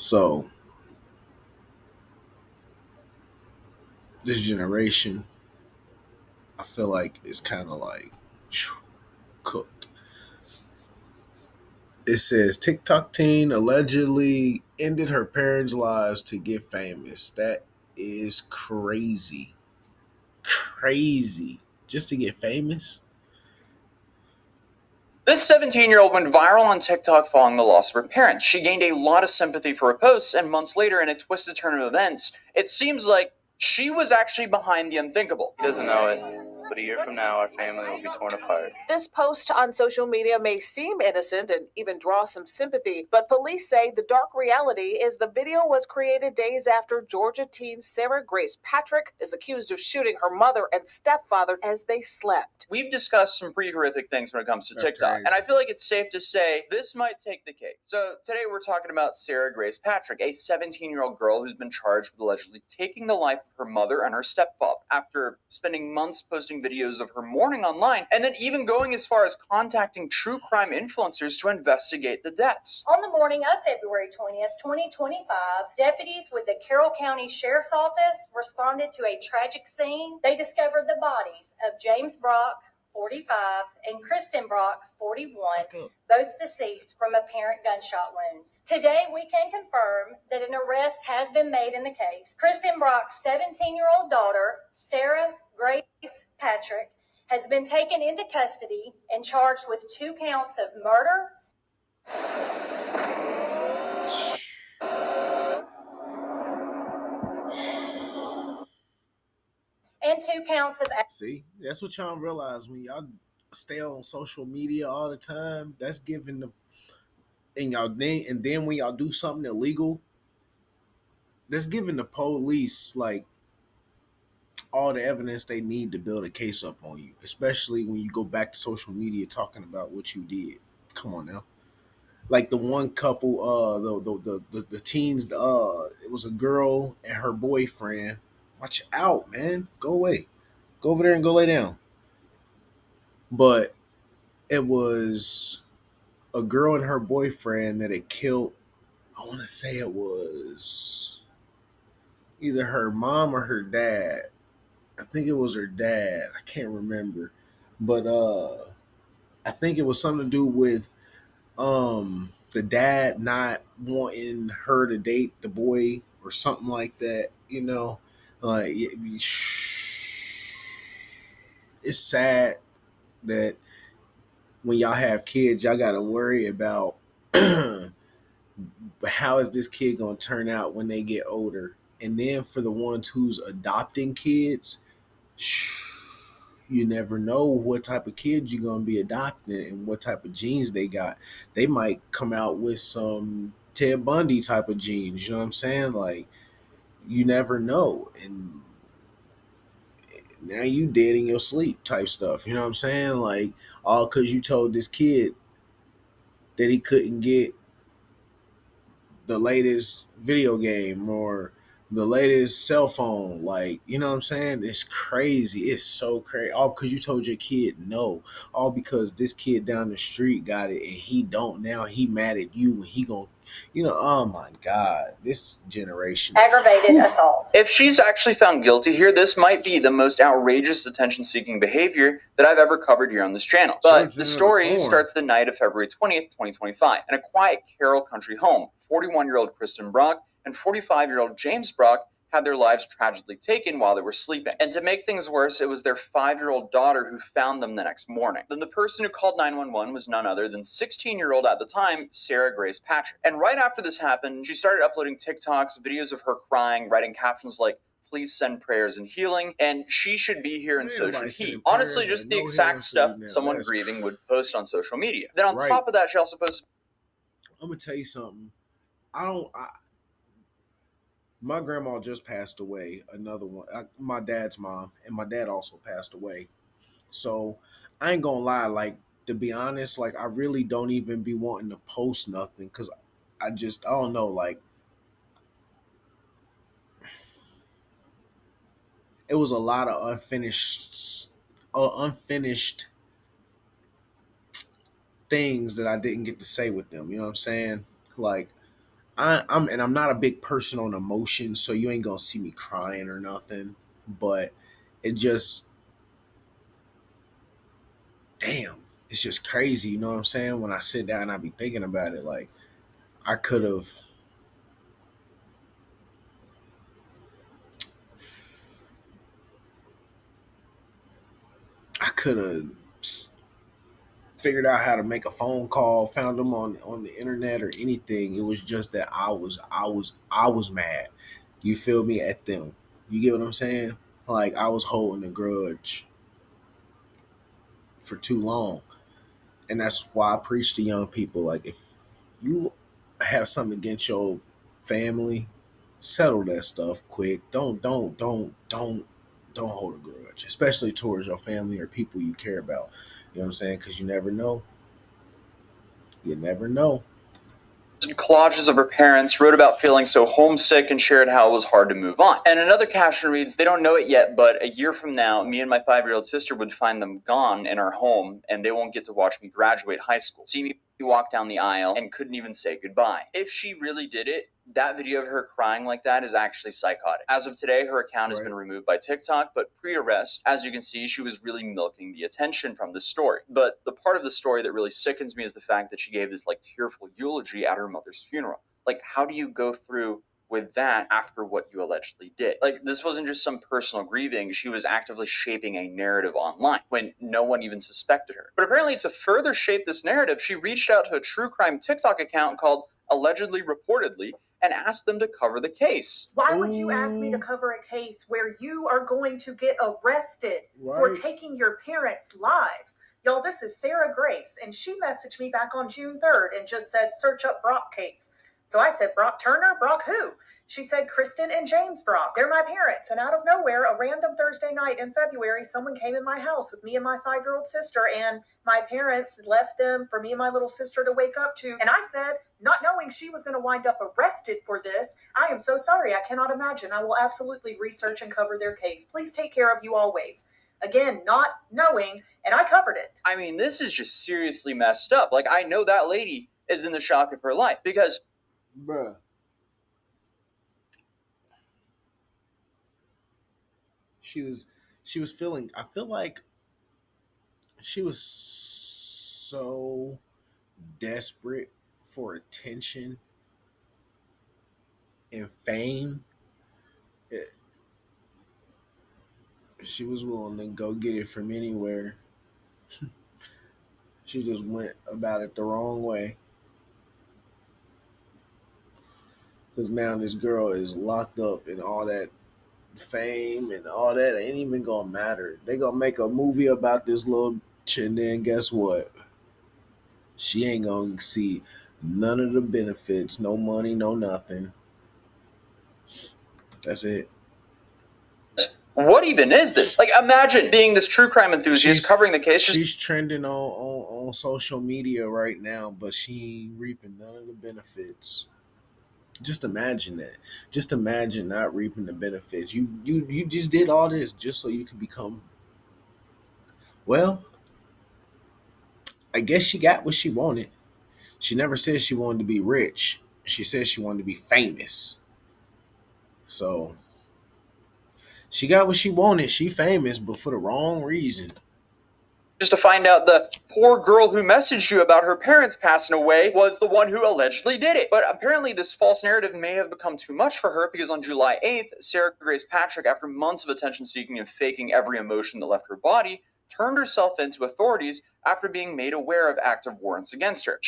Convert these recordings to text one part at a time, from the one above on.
So this generation, I feel like it's kind of like cooked. It says TikTok teen allegedly ended her parents' lives to get famous. That is crazy. Crazy. Just to get famous? This 17-year-old went viral on TikTok following the loss of her parents. She gained a lot of sympathy for her posts, and months later, in a twisted turn of events, it seems like she was actually behind the unthinkable. He doesn't know it, but a year from now, our family will be torn apart. This post on social media may seem innocent and even draw some sympathy, but police say the dark reality is the video was created days after Georgia teen Sarah Grace Patrick is accused of shooting her mother and stepfather as they slept. We've discussed some pretty horrific things when it comes to That's TikTok, crazy. and I feel like it's safe to say this might take the cake. So today we're talking about Sarah Grace Patrick, a 17-year-old girl who's been charged with allegedly taking the life of her mother and her stepfather after spending months posting videos of her mourning online, and then even going as far as contacting true crime influencers to investigate the deaths. On the morning of February 20th, 2025, deputies with the Carroll County Sheriff's Office responded to a tragic scene. They discovered the bodies of James Brock, 45, and Kristen Brock, 41, both deceased from apparent gunshot wounds. Today, we can confirm that an arrest has been made in the case. Kristen Brock's 17-year-old daughter, Sarah Grace Patrick, has been taken into custody and charged with 2 counts of murder and 2 counts of... See, that's what y'all realize when y'all stay on social media all the time. That's giving the and then when y'all do something illegal, that's giving the police like all the evidence they need to build a case up on you. Especially when you go back to social media talking about what you did. Come on now. Like the one couple, the teens, it was a girl and her boyfriend. Watch out, man. Go away. Go over there and go lay down. But it was a girl and her boyfriend that had killed. I want to say it was either her mom or her dad. I think it was her dad. I can't remember, but I think it was something to do with the dad not wanting her to date the boy or something like that. You know, like it's sad that when y'all have kids, y'all got to worry about how is this kid going to turn out when they get older. And then for the ones who's adopting kids, you never know what type of kids you're going to be adopting and what type of genes they got. They might come out with some Ted Bundy type of genes. You know what I'm saying? Like, you never know. And now you dead in your sleep type stuff. You know what I'm saying? Like, all because you told this kid that he couldn't get the latest video game or the latest cell phone. Like, you know what I'm saying? It's crazy. It's so crazy. All because you told your kid no. All because this kid down the street got it and he don't. Now he mad at you and he gon' oh my God. This generation. Aggravated assault. If she's actually found guilty here, this might be the most outrageous attention-seeking behavior that I've ever covered here on this channel. But the story starts the night of February 20th, 2025, in a quiet Carroll country home. 41-year-old Kristen Brock and 45-year-old James Brock had their lives tragically taken while they were sleeping. And to make things worse, it was their 5-year-old daughter who found them the next morning. Then the person who called 911 was none other than 16-year-old at the time, Sarah Grace Patrick. And right after this happened, she started uploading TikToks, videos of her crying, writing captions like, "Please send prayers and healing," and "She should be here," and "So should he." Honestly, just the exact stuff someone grieving would post on social media. Then on top of that, she also posted... I'm going to tell you something. My grandma just passed away. Another one, my dad's mom, and my dad also passed away. So I ain't gonna lie. Like, to be honest, like, I really don't even be wanting to post nothing because I don't know. Like, it was a lot of unfinished things that I didn't get to say with them. You know what I'm saying? Like, I'm not a big person on emotions, so you ain't gonna see me crying or nothing. But it just, damn, it's just crazy. You know what I'm saying? When I sit down, I be thinking about it. Like I could have, I could have figured out how to make a phone call, found them on the internet or anything. It was just that I was mad. You feel me at them? You get what I'm saying? Like I was holding a grudge for too long, and that's why I preach to young people. Like if you have something against your family, settle that stuff quick. Don't hold a grudge, especially towards your family or people you care about. You know what I'm saying? Because you never know. You never know. Collages of her parents, wrote about feeling so homesick, and shared how it was hard to move on. And another caption reads, "They don't know it yet, but a year from now, me and my 5-year-old sister would find them gone in our home, and they won't get to watch me graduate high school. See me walk down the aisle and couldn't even say goodbye." If she really did it, that video of her crying like that is actually psychotic. As of today, her account has been removed by TikTok, but pre-arrest, as you can see, she was really milking the attention from this story. But the part of the story that really sickens me is the fact that she gave this like tearful eulogy at her mother's funeral. Like, how do you go through with that after what you allegedly did? Like, this wasn't just some personal grieving. She was actively shaping a narrative online when no one even suspected her. But apparently, to further shape this narrative, she reached out to a true crime TikTok account called Allegedly Reportedly and asked them to cover the case. Why would you ask me to cover a case where you are going to get arrested for taking your parents' lives? Y'all, this is Sarah Grace, and she messaged me back on June 3rd and just said, search up Brock case. So I said, Brock Turner? Brock who? She said, Kristen and James Brock. They're my parents. And out of nowhere, a random Thursday night in February, someone came in my house with me and my 5-year-old sister, and my parents left them for me and my little sister to wake up to. And I said, not knowing she was going to wind up arrested for this, I am so sorry. I cannot imagine. I will absolutely research and cover their case. Please take care of you always. Again, not knowing, and I covered it. I mean, this is just seriously messed up. Like, I know that lady is in the shock of her life because, bruh, she was feeling. I feel like she was so desperate for attention and fame. She was willing to go get it from anywhere. She just went about it the wrong way. Because now this girl is locked up, and all that fame and all that ain't even gonna matter. They gonna make a movie about this little bitch, and then guess what? She ain't gonna see none of the benefits, no money, no nothing. That's it. what even is this? Like, imagine being this true crime enthusiast covering the case. She's trending on social media right now, but she ain't reaping none of the benefits. Just imagine that. Just imagine not reaping the benefits. You just did all this just so you could become. Well, I guess she got what she wanted. She never said she wanted to be rich. She said she wanted to be famous. So she got what she wanted. She famous, but for the wrong reason. Just to find out the poor girl who messaged you about her parents passing away was the one who allegedly did it. But apparently this false narrative may have become too much for her, because on July 8th, Sarah Grace Patrick, after months of attention seeking and faking every emotion that left her body, turned herself into authorities after being made aware of active warrants against her.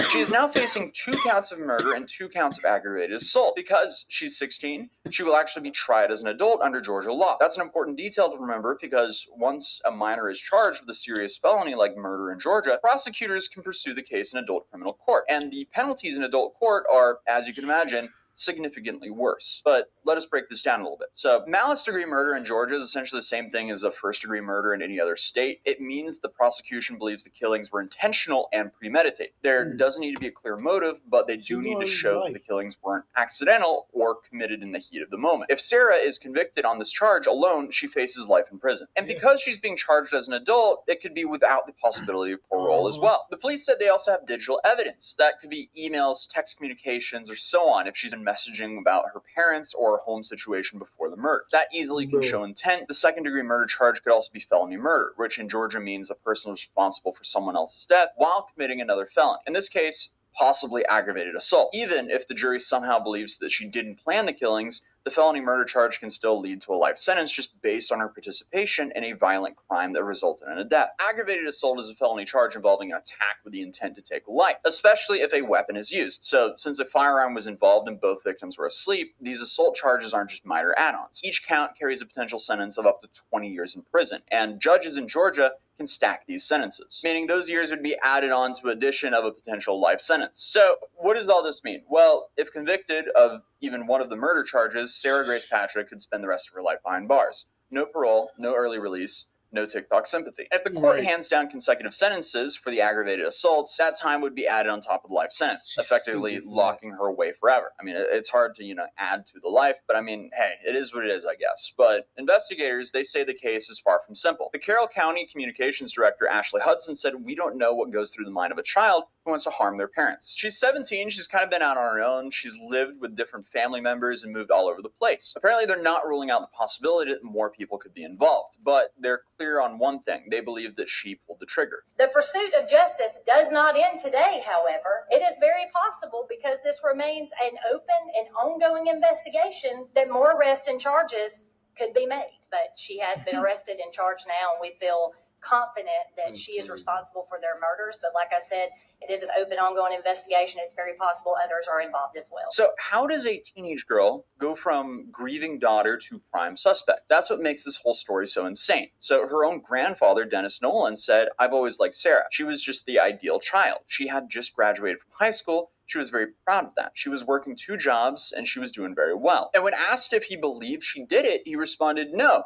She is now facing 2 counts of murder and 2 counts of aggravated assault. Because she's 16, she will actually be tried as an adult under Georgia law. That's an important detail to remember, because once a minor is charged with a serious felony like murder in Georgia, prosecutors can pursue the case in adult criminal court. And the penalties in adult court are, as you can imagine, significantly worse. But let us break this down a little bit. So malice degree murder in Georgia is essentially the same thing as a first degree murder in any other state. It means the prosecution believes the killings were intentional and premeditated. There doesn't need to be a clear motive, but they do need to show that the killings weren't accidental or committed in the heat of the moment. If Sarah is convicted on this charge alone, she faces life in prison. And because she's being charged as an adult, it could be without the possibility of parole as well. The police said they also have digital evidence. That could be emails, text communications, or so on if she's been messaging about her parents or a home situation before the murder. That easily can show intent. The second-degree murder charge could also be felony murder, which in Georgia means a person was responsible for someone else's death while committing another felony. In this case, possibly aggravated assault. Even if the jury somehow believes that she didn't plan the killings, the felony murder charge can still lead to a life sentence just based on her participation in a violent crime that resulted in a death. Aggravated assault is a felony charge involving an attack with the intent to take life, especially if a weapon is used. So, since a firearm was involved and both victims were asleep, these assault charges aren't just minor add-ons. Each count carries a potential sentence of up to 20 years in prison, and judges in Georgia can stack these sentences, meaning those years would be added on to addition of a potential life sentence. So, what does all this mean? Well, if convicted of even one of the murder charges, Sarah Grace Patrick could spend the rest of her life behind bars. No parole, no early release, no TikTok sympathy. If the court hands down consecutive sentences for the aggravated assaults, that time would be added on top of the life sentence, effectively locking her away forever. I mean, it's hard to, add to the life, but I mean, hey, it is what it is, I guess. But investigators, they say the case is far from simple. The Carroll County Communications Director, Ashley Hudson, said, "We don't know what goes through the mind of a child who wants to harm their parents." She's 17, she's kind of been out on her own, she's lived with different family members and moved all over the place. Apparently, they're not ruling out the possibility that more people could be involved, but they're clear on one thing: they believe that she pulled the trigger. The pursuit of justice does not end today, however. It is very possible, because this remains an open and ongoing investigation, that more arrests and charges could be made. But she has been arrested and charged now, and we feel confident that she is responsible for their murders. But like I said, it is an open, ongoing investigation. It's very possible others are involved as well. So how does a teenage girl go from grieving daughter to prime suspect? That's what makes this whole story so insane. So her own grandfather, Dennis Nolan, said, "I've always liked Sarah. She was just the ideal child. She had just graduated from high school. She was very proud of that. She was working 2 jobs and she was doing very well." And when asked if he believed she did it, he responded, no.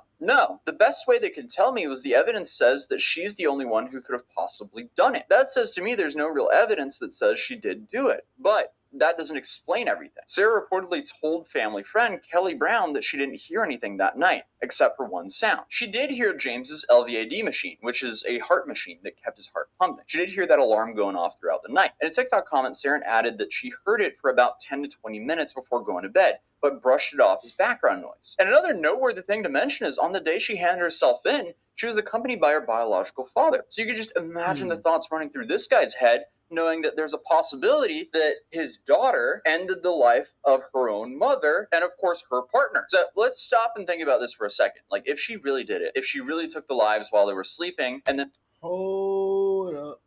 The best way they could tell me was the evidence says that she's the only one who could have possibly done it. That says to me there's no real evidence that says she did do it. But that doesn't explain everything. Sarah reportedly told family friend Kelly Brown that she didn't hear anything that night, except for one sound. She did hear James's LVAD machine, which is a heart machine that kept his heart pumping. She did hear that alarm going off throughout the night. In a TikTok comment, Sarah added that she heard it for about 10 to 20 minutes before going to bed, but brushed it off as background noise. And another noteworthy thing to mention is on the day she handed herself in, she was accompanied by her biological father. So you could just imagine the thoughts running through this guy's head, knowing that there's a possibility that his daughter ended the life of her own mother and, of course, her partner. So let's stop and think about this for a second. Like, if she really did it, if she really took the lives while they were sleeping, and then... Hold up.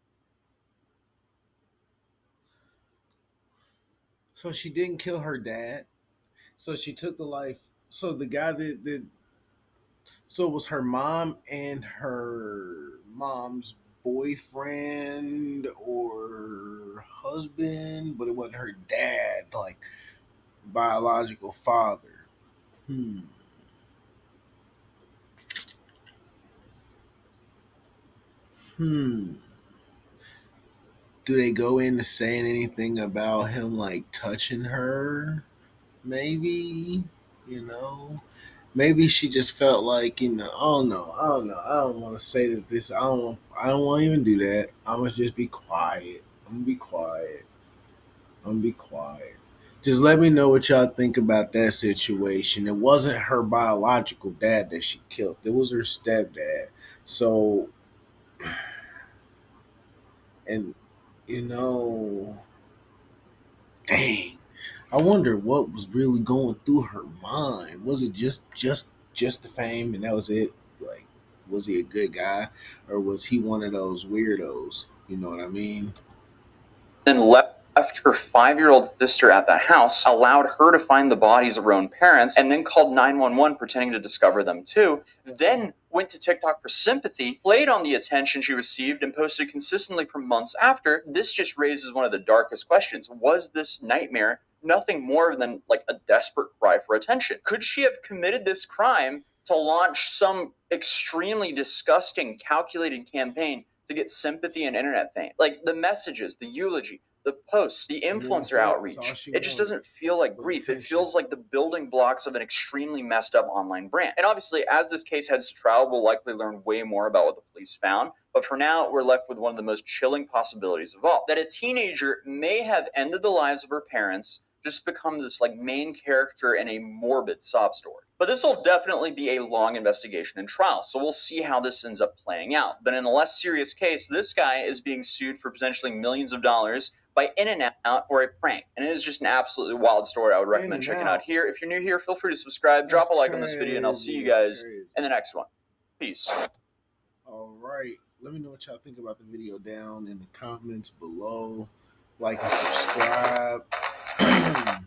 So she didn't kill her dad. So she took the life. So the guy that so it was her mom and her mom's boyfriend or husband, but it wasn't her dad, like biological father. Hmm. Hmm. Do they go into saying anything about him like touching her? Maybe, you know. Maybe she just felt like, I don't know. I don't want to say that this. I don't want to even do that. I'm gonna just be quiet. I'm gonna be quiet. I'm gonna be quiet. Just let me know what y'all think about that situation. It wasn't her biological dad that she killed. It was her stepdad. So, and you know, dang. I wonder what was really going through her mind. Was it just the fame and that was it? Like, was he a good guy or was he one of those weirdos? You know what I mean? then left her 5-year-old sister at that house, allowed her to find the bodies of her own parents, and then called 911 pretending to discover them too, then went to TikTok for sympathy, played on the attention she received, and posted consistently for months after. This just raises one of the darkest questions. Was this nightmare nothing more than like a desperate cry for attention. Could she have committed this crime to launch some extremely disgusting, calculated campaign to get sympathy and internet fame? Like the messages, the eulogy, the posts, the influencer outreach. It just doesn't feel like grief. It feels like the building blocks of an extremely messed up online brand. And obviously, as this case heads to trial, we'll likely learn way more about what the police found. But for now, we're left with one of the most chilling possibilities of all. That a teenager may have ended the lives of her parents, just become this like main character in a morbid sob story. But this will definitely be a long investigation and trial, so we'll see how this ends up playing out. But in a less serious case, this guy is being sued for potentially millions of dollars by In-N-Out for a prank. And it is just an absolutely wild story. I would recommend checking out here. If you're new here, feel free to subscribe, drop a like on this video, and I'll see you guys in the next one. Peace. All right. Let me know what y'all think about the video down in the comments below. Like and subscribe. Yeah.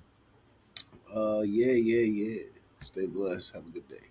Stay blessed. Have a good day.